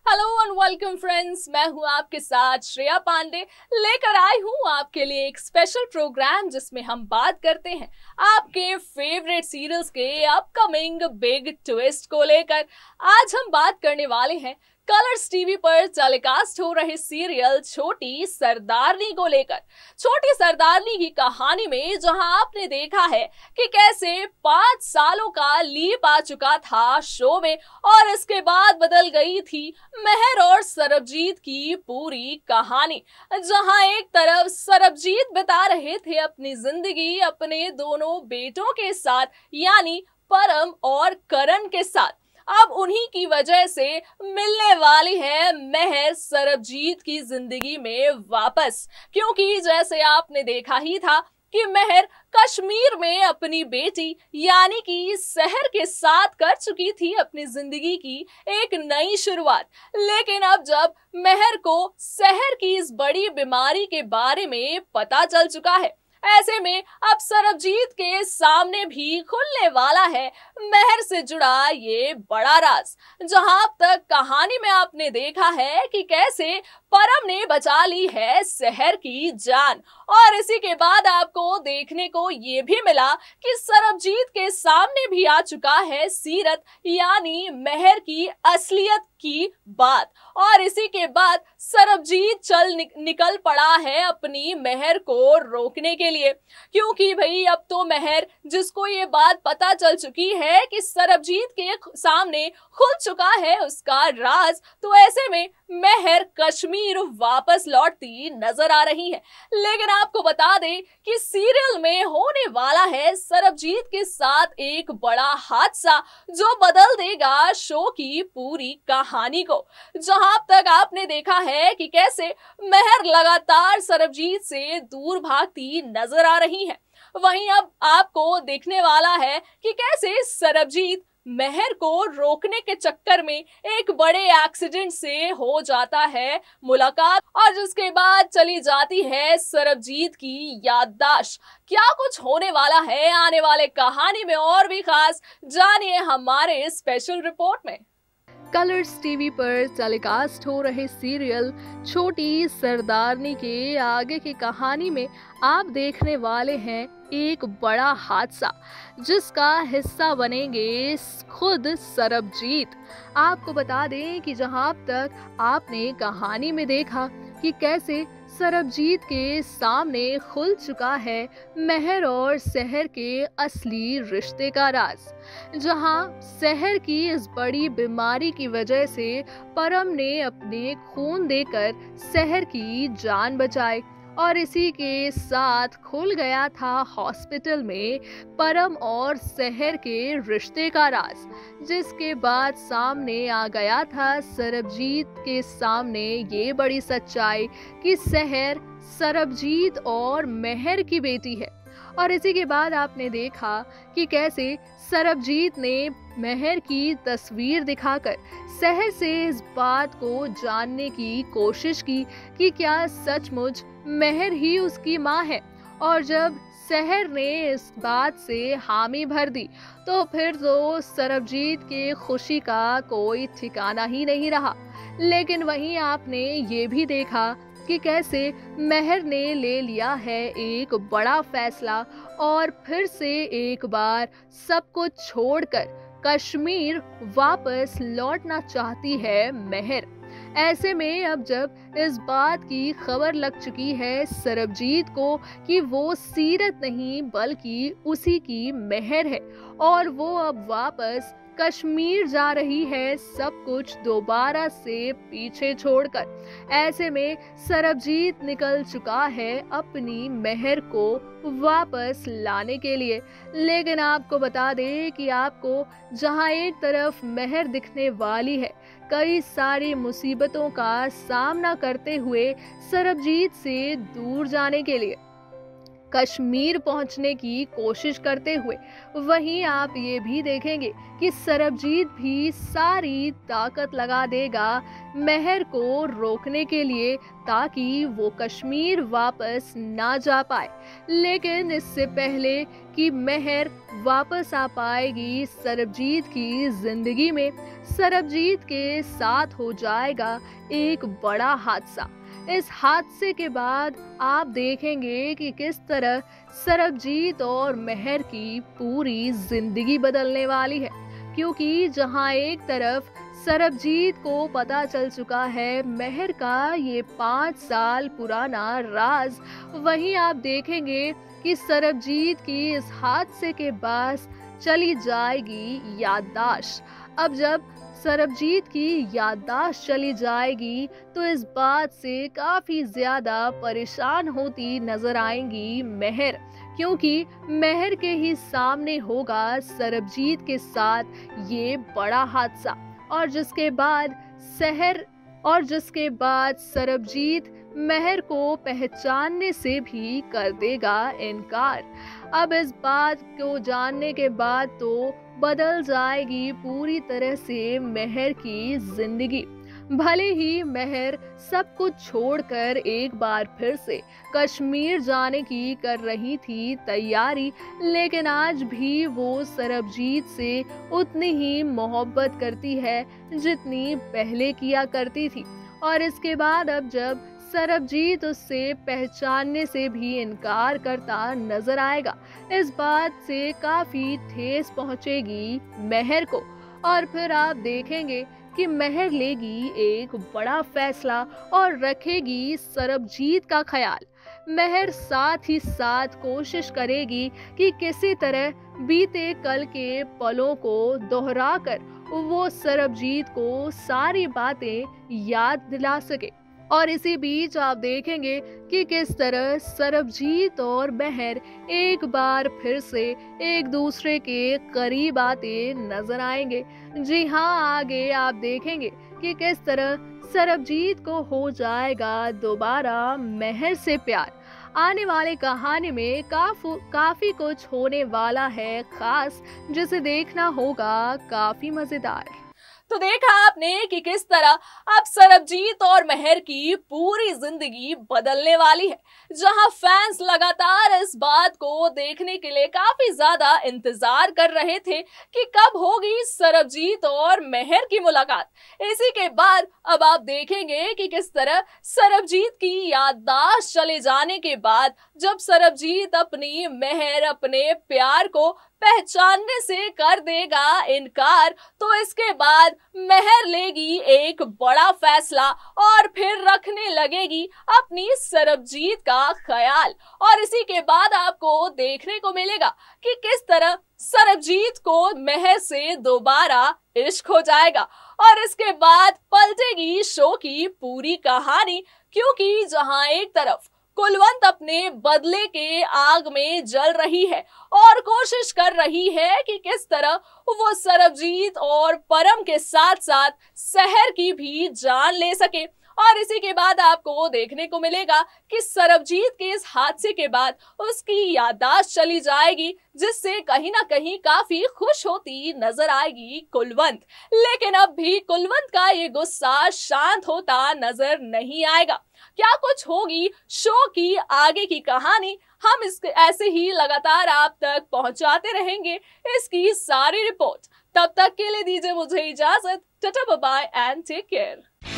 Hello and welcome friends, मैं हूं आपके साथ श्रेया पांडे। लेकर आई हूं आपके लिए एक स्पेशल प्रोग्राम जिसमें हम बात करते हैं आपके फेवरेट सीरियल्स के अपकमिंग बिग ट्विस्ट को लेकर। आज हम बात करने वाले हैं कलर्स टीवी पर टेलीकास्ट हो रहे सीरियल छोटी सरदारनी को लेकर। छोटी सरदारनी की कहानी में जहां आपने देखा है कि कैसे 5 सालों का लीप आ चुका था शो में और इसके बाद बदल गई थी मेहर और सरबजीत की पूरी कहानी। जहां एक तरफ सरबजीत बिता रहे थे अपनी जिंदगी अपने दोनों बेटों के साथ, यानी परम और करण के साथ, अब उन्हीं की वजह से मिलने वाली है मेहर सरबजीत की जिंदगी में वापस। क्योंकि जैसे आपने देखा ही था कि मेहर कश्मीर में अपनी बेटी यानी कि सहर के साथ कर चुकी थी अपनी जिंदगी की एक नई शुरुआत। लेकिन अब जब मेहर को सहर की इस बड़ी बीमारी के बारे में पता चल चुका है, ऐसे में अब सरबजीत के सामने भी खुलने वाला है मेहर से जुड़ा ये बड़ा राज। जहां अब तक कहानी में आपने देखा है कि कैसे परम ने बचा ली है सहर की जान, और इसी के बाद आपको देखने को ये भी मिला कि सरबजीत के सामने भी आ चुका है सीरत यानी मेहर की असलियत की बात। और इसी के बाद सरबजीत निकल पड़ा है अपनी मेहर को रोकने के लिए, क्योंकि भाई अब तो मेहर, जिसको ये बात पता चल चुकी है कि सरबजीत के सामने खुल चुका है उसका राज, तो ऐसे में मेहर कश्मीर वापस लौटती नजर आ रही है। लेकिन आपको बता दें कि सीरियल में होने वाला है सरबजीत के साथ एक बड़ा हादसा जो बदल देगा शो की पूरी कहानी को। जहां अब तक आपने देखा है कि कैसे मेहर लगातार सरबजीत से दूर भागती नजर आ रही है, वहीं अब आपको देखने वाला है कि कैसे सरबजीत मेहर को रोकने के चक्कर में एक बड़े एक्सीडेंट से हो जाता है मुलाकात, और जिसके बाद चली जाती है सरबजीत की याददाश्त। क्या कुछ होने वाला है आने वाले कहानी में और भी खास, जानिए हमारे स्पेशल रिपोर्ट में। कलर्स टीवी पर टेलीकास्ट हो रहे सीरियल छोटी सरदारनी के आगे की कहानी में आप देखने वाले हैं एक बड़ा हादसा जिसका हिस्सा बनेंगे खुद सरबजीत। आपको बता दें कि जहां अब तक आपने कहानी में देखा कि कैसे सरबजीत के सामने खुल चुका है मेहर और सहर के असली रिश्ते का राज, जहां सहर की इस बड़ी बीमारी की वजह से परम ने अपने खून देकर सहर की जान बचाई, और इसी के साथ खुल गया था हॉस्पिटल में परम और सहर के रिश्ते का राज, जिसके बाद सामने आ गया था सरबजीत के सामने ये बड़ी सच्चाई कि सहर सरबजीत और मेहर की बेटी है। और इसी के बाद आपने देखा कि कैसे सरबजीत ने मेहर की तस्वीर दिखाकर सहर से इस बात को जानने की कोशिश की कि क्या सचमुच मेहर ही उसकी मां है, और जब सहर ने इस बात से हामी भर दी तो फिर तो सरबजीत के खुशी का कोई ठिकाना ही नहीं रहा। लेकिन वहीं आपने ये भी देखा कि कैसे मेहर ने ले लिया है एक बड़ा फैसला और फिर से एक बार सब कुछ छोड़कर कश्मीर वापस लौटना चाहती है मेहर। ऐसे में अब जब इस बात की खबर लग चुकी है सरबजीत को कि वो सीरत नहीं बल्कि उसी की मेहर है और वो अब वापस कश्मीर जा रही है सब कुछ दोबारा से पीछे छोड़कर, ऐसे में सरबजीत निकल चुका है अपनी मेहर को वापस लाने के लिए। लेकिन आपको बता दें कि आपको जहां एक तरफ मेहर दिखने वाली है कई सारी मुसीबतों का सामना करते हुए सरबजीत से दूर जाने के लिए कश्मीर पहुंचने की कोशिश करते हुए, वहीं आप ये भी देखेंगे कि सरबजीत भी सारी ताकत लगा देगा मेहर को रोकने के लिए ताकि वो कश्मीर वापस ना जा पाए। लेकिन इससे पहले कि मेहर वापस आ पाएगी सरबजीत की जिंदगी में, सरबजीत के साथ हो जाएगा एक बड़ा हादसा। इस हादसे के बाद आप देखेंगे कि किस तरह सरबजीत और मेहर की पूरी जिंदगी बदलने वाली है, क्योंकि जहां एक तरफ सरबजीत को पता चल चुका है मेहर का ये 5 साल पुराना राज, वहीं आप देखेंगे कि सरबजीत की इस हादसे के बाद चली जाएगी याददाश्त। अब जब सरबजीत की याददाश्त चली जाएगी तो इस बात से काफी ज्यादा परेशान होती नजर आएंगी मेहर, क्योंकि मेहर के ही सामने होगा सरबजीत के साथ ये बड़ा हादसा, और जिसके बाद सरबजीत मेहर को पहचानने से भी कर देगा इनकार। अब इस बात को जानने के बाद तो बदल जाएगी पूरी तरह से मेहर की जिंदगी। भले ही मेहर सब कुछ छोड़कर एक बार फिर से कश्मीर जाने की कर रही थी तैयारी, लेकिन आज भी वो सरबजीत से उतनी ही मोहब्बत करती है जितनी पहले किया करती थी। और इसके बाद अब जब सरबजीत उससे पहचानने से भी इनकार करता नजर आएगा, इस बात से काफी ठेस पहुंचेगी मेहर को। और फिर आप देखेंगे कि मेहर लेगी एक बड़ा फैसला और रखेगी सरबजीत का ख्याल। मेहर साथ ही साथ कोशिश करेगी कि किसी तरह बीते कल के पलों को दोहराकर वो सरबजीत को सारी बातें याद दिला सके। और इसी बीच आप देखेंगे कि किस तरह सरबजीत और मेहर एक बार फिर से एक दूसरे के करीब आते नजर आएंगे। जी हाँ, आगे आप देखेंगे कि किस तरह सरबजीत को हो जाएगा दोबारा मेहर से प्यार। आने वाली कहानी में काफी कुछ होने वाला है खास, जिसे देखना होगा काफी मजेदार। तो देखा आपने कि किस तरह अब सरबजीत और मेहर की पूरी जिंदगी बदलने वाली है, जहां फैंस लगातार इस बात को देखने के लिए काफी ज्यादा इंतजार कर रहे थे कि कब होगी सरबजीत और मेहर की मुलाकात। इसी के बाद अब आप देखेंगे कि किस तरह सरबजीत की याददाश्त चले जाने के बाद जब सरबजीत अपनी मेहर, अपने प्यार को पहचानने से कर देगा इनकार, तो इसके बाद मेहर लेगी एक बड़ा फैसला और फिर रखने लगेगी अपनी सरबजीत का ख्याल। और इसी के बाद आपको देखने को मिलेगा कि किस तरह सरबजीत को मेहर से दोबारा इश्क हो जाएगा। और इसके बाद पलटेगी शो की पूरी कहानी, क्योंकि जहां एक तरफ कुलवंत अपने बदले के आग में जल रही है और कोशिश कर रही है कि किस तरह वो सरबजीत और परम के साथ साथ सहर की भी जान ले सके। और इसी के बाद आपको देखने को मिलेगा कि सरबजीत के इस हादसे के बाद उसकी याददाश्त चली जाएगी, जिससे कहीं ना कहीं काफी खुश होती नजर आएगी कुलवंत। लेकिन अब भी कुलवंत का ये गुस्सा शांत होता नजर नहीं आएगा। क्या कुछ होगी शो की आगे की कहानी, हम इसके ऐसे ही लगातार आप तक पहुंचाते रहेंगे इसकी सारी रिपोर्ट। तब तक के लिए दीजिए मुझे इजाजत। Tata bye bye and take care.